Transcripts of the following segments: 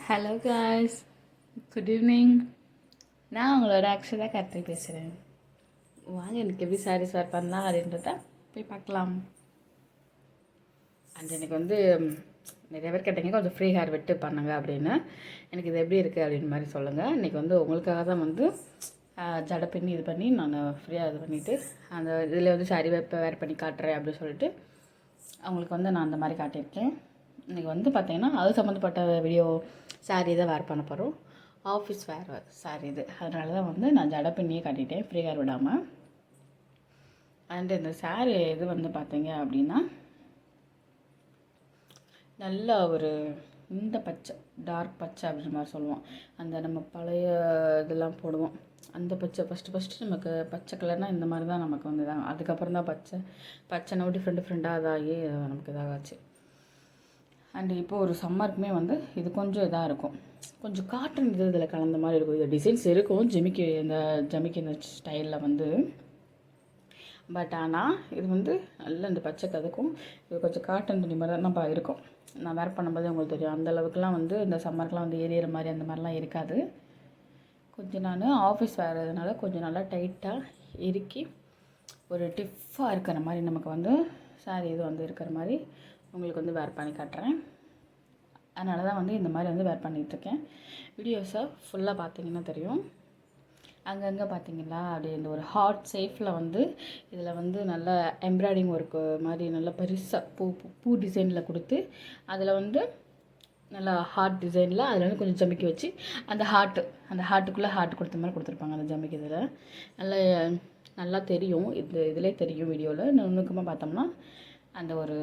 Hello guys, good evening. நான் உங்களோட அக்ஷதா கார்த்திக் பேசுகிறேன். வாங்க எனக்கு எப்படி சாரீஸ் வேர் பண்ணலாம் அப்படின்றத போய் பார்க்கலாம். அண்ட் எனக்கு நிறைய பேர் கேட்டீங்க கொஞ்சம் ஃப்ரீ ஹேர் விட்டு பண்ணுங்க அப்படின்னு. எனக்கு இது எப்படி இருக்குது அப்படின்னு மாதிரி சொல்லுங்கள். இன்றைக்கி உங்களுக்காக தான் ஜடை பின்னி இது பண்ணி நான் ஃப்ரீயாக இது பண்ணிவிட்டு அந்த இதில் சாரீ வேர் பண்ணி காட்டுறேன் அப்படின்னு சொல்லிட்டு அவங்களுக்கு நான் அந்த மாதிரி காட்டியிருக்கேன். இன்றைக்கி பார்த்தீங்கன்னா அது சம்மந்தப்பட்ட வீடியோ சாரீ தான் வேர் பண்ண போகிறோம். ஆஃபீஸ் வேர் சாரீ இது. அதனால தான் நான் ஜடை பின்னியே காட்டிட்டேன் ஃப்ரீ ஹேர் விடாமல். அண்டு இந்த சாரீ இது பார்த்தீங்க அப்படின்னா நல்ல ஒரு இந்த பச்சை டார்க் பச்சை அப்படின்ற மாதிரி சொல்லுவோம். அந்த நம்ம பழைய இதெல்லாம் போடுவோம் அந்த பச்சை ஃபஸ்ட்டு நமக்கு பச்சை கலர்னால் இந்த மாதிரி தான் நமக்கு இதாகும். அதுக்கப்புறம் தான் பச்சைனா டிஃப்ரெண்ட்டாக இதாகி நமக்கு இதாகாச்சு. அண்டு இப்போ ஒரு சம்மருக்குமே இது கொஞ்சம் இதாக இருக்கும், கொஞ்சம் காட்டன் இதில் கலந்த மாதிரி இருக்கும். இது டிசைன்ஸ் இருக்கும் ஜமிக்கி இந்த ஸ்டைலில் பட் ஆனால் இது நல்ல இந்த பச்சை கதுக்கும் இது கொஞ்சம் காட்டன் துணி மாதிரி தான் நம்ம இருக்கும். நான் வேர் பண்ணும்போது உங்களுக்கு தெரியும் அந்த அளவுக்குலாம் இந்த சம்மருக்குலாம் ஏறிகிற மாதிரி அந்த மாதிரிலாம் இருக்காது. கொஞ்சம் நான் ஆஃபீஸ் வேறதுனால கொஞ்சம் நல்லா டைட்டாக இறுக்கி ஒரு டிஃப்பாக இருக்கிற மாதிரி நமக்கு சாரீ இது இருக்கிற மாதிரி உங்களுக்கு வேர் பண்ணி காட்டுறேன். அதனால தான் இந்த மாதிரி வேர் பண்ணிகிட்ருக்கேன். வீடியோஸை ஃபுல்லாக பார்த்தீங்கன்னா தெரியும். அங்கங்கே பார்த்தீங்களா அப்படி இந்த ஒரு ஹார்ட் ஷேப்பில் இதில் நல்ல எம்ப்ராய்டிங் ஒர்க்கு மாதிரி நல்லா பெருசாக பூ டிசைனில் கொடுத்து அதில் நல்லா ஹார்ட் டிசைனில் அதில் கொஞ்சம் ஜமிக்கி வச்சு அந்த ஹார்ட்டுக்குள்ளே ஹார்ட் கொடுத்த மாதிரி கொடுத்துருப்பாங்க. அந்த ஜமிக்கி இதில் நல்லா தெரியும். இதிலே தெரியும் வீடியோவில் நுணுக்கமாக பார்த்தோம்னா அந்த ஒரு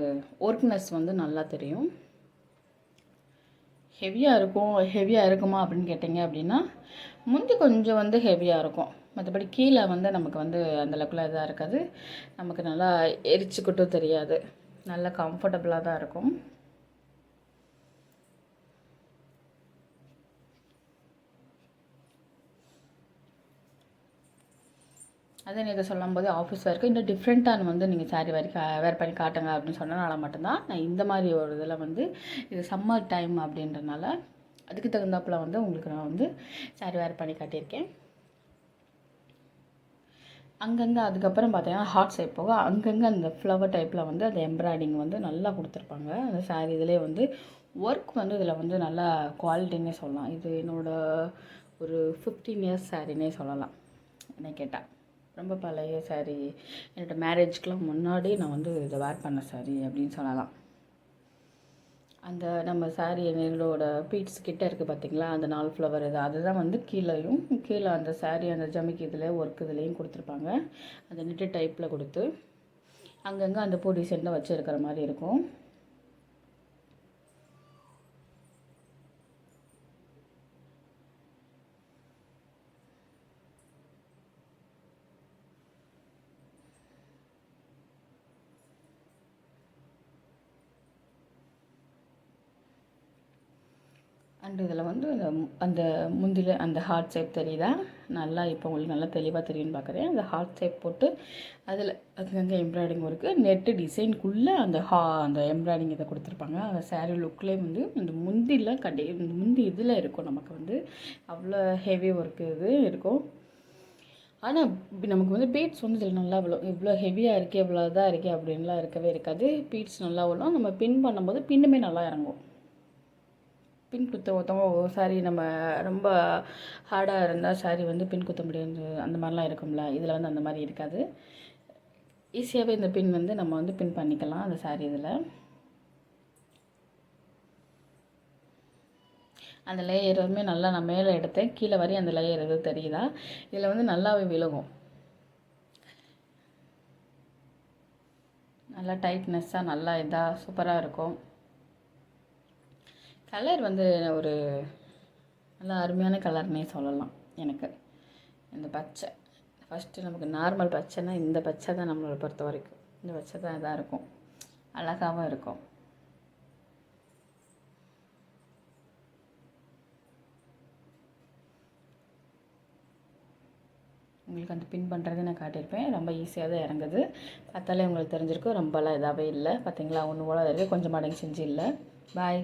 ஒர்க்னஸ் நல்லா தெரியும். ஹெவியாக இருக்குமா அப்படின்னு கேட்டிங்க அப்படின்னா முந்தி கொஞ்சம் ஹெவியாக இருக்கும். மற்றபடி கீழே நமக்கு அந்தளவுக்குலாம் இதாக இருக்காது. நமக்கு நல்லா எரிச்சுக்கிட்டும் தெரியாது, நல்லா கம்ஃபர்டபுளாக தான் இருக்கும். அதே இதை சொல்லும்போது ஆஃபீஸ் வேர்க்கு இன்னும் டிஃப்ரெண்ட்டான நீங்கள் சாரீ வேர் பண்ணி காட்டுங்க அப்படின்னு சொன்னனால மட்டும்தான் நான் இந்த மாதிரி ஒரு இதில் இது சம்மர் டைம் அப்படின்றனால அதுக்கு தகுந்தாப்பில் உங்களுக்கு நான் சாரீ வேர் பண்ணி காட்டியிருக்கேன். அங்கங்கே அதுக்கப்புறம் பார்த்தீங்கன்னா ஹார்ட் ஷேப் போக அங்கங்கே அந்த ஃப்ளவர் டைப்பில் அந்த எம்ப்ராய்டிங் நல்லா கொடுத்துருப்பாங்க. அந்த சாரீ இதிலே ஒர்க் இதில் நல்லா குவாலிட்டின்னே சொல்லலாம். இது என்னோடய ஒரு 15 இயர்ஸ் சாரீனே சொல்லலாம் என்ன கேட்டால். ரொம்ப பழைய சாரீ, என்னோடய மேரேஜ்க்கெலாம் முன்னாடி நான் இதை வேர் பண்ண சாரீ அப்படின்னு சொல்லலாம். அந்த நம்ம சாரீ எங்களோட பீட்ஸ் கிட்டே இருக்குது பார்த்திங்களா, அந்த 4 ஃப்ளவர் அதுதான் கீழே அந்த சாரீ அந்த ஜமிக்கி இதில் ஒர்க் இதுலேயும் கொடுத்துருப்பாங்க. அந்த நெட்டு டைப்பில் கொடுத்து அங்கங்கே அந்த பூ டிசைன் தான் வச்சுருக்கிற மாதிரி இருக்கும். அண்டு இதில் அந்த முந்தில அந்த ஹார்ட் ஷேப் தெரியுதா, நல்லா இப்போ உங்களுக்கு நல்லா தெளிவாக தெரியும்னு பார்க்குறேன். அந்த ஹார்ட் ஷேப் போட்டு அதில் அங்கங்கே எம்ப்ராய்டிங் ஒர்க்கு நெட்டு டிசைனுக்குள்ளே அந்த எம்ப்ராய்டிங் இதை கொடுத்துருப்பாங்க. அந்த சாரீ லுக்லேயே இந்த முந்திலாம் முந்தி இதில் இருக்கும் நமக்கு அவ்வளோ ஹெவி ஒர்க்கு இது இருக்கும். ஆனால் நமக்கு பீட்ஸ் இதில் நல்லா விழும். இவ்வளோ ஹெவியாக இருக்கே இவ்வளோ இதாக இருக்கே அப்படின்லாம் இருக்கவே இருக்காது. பீட்ஸ் நல்லா விழும். நம்ம பின் பண்ணும்போது பின்னுமே நல்லா இறங்கும். பின் குத்த ஒருத்தவங்க சாரீ நம்ம ரொம்ப ஹார்டாக இருந்தால் சாரீ பின் குத்த முடியாது அந்த மாதிரிலாம் இருக்கும்ல. இதில் அந்த மாதிரி இருக்காது. ஈஸியாகவே இந்த பின் நம்ம பின் பண்ணிக்கலாம் அந்த சாரீ இதில். அந்த லேயர் நல்லா நான் மேலே எடுத்தேன், கீழே வரையும் அந்த லேயர் எதுவும் தெரியுதா, இதில் நல்லாவே விழுகும். நல்லா டைட்னஸ்ஸாக நல்லா இதாக சூப்பராக இருக்கும். கலர் ஒரு நல்லா அருமையான கலர்னே சொல்லலாம். எனக்கு இந்த பச்சை ஃபஸ்ட்டு நமக்கு நார்மல் பச்சைன்னா இந்த பச்சை தான் நம்மளை பொறுத்த வரைக்கும். இந்த பச்சை தான் இதாக இருக்கும், அழகாகவும் இருக்கும். உங்களுக்கு அந்த பின் பண்ணுறது நான் காட்டியிருப்பேன். ரொம்ப ஈஸியாக தான் இறங்குது. பார்த்தாலே உங்களுக்கு தெரிஞ்சிருக்கும், ரொம்பலாம் இதாகவே இல்லை. பார்த்தீங்களா, ஒன்று போல் இருக்குது, கொஞ்சம் மடங்கு செஞ்சு இல்லை. பாய்.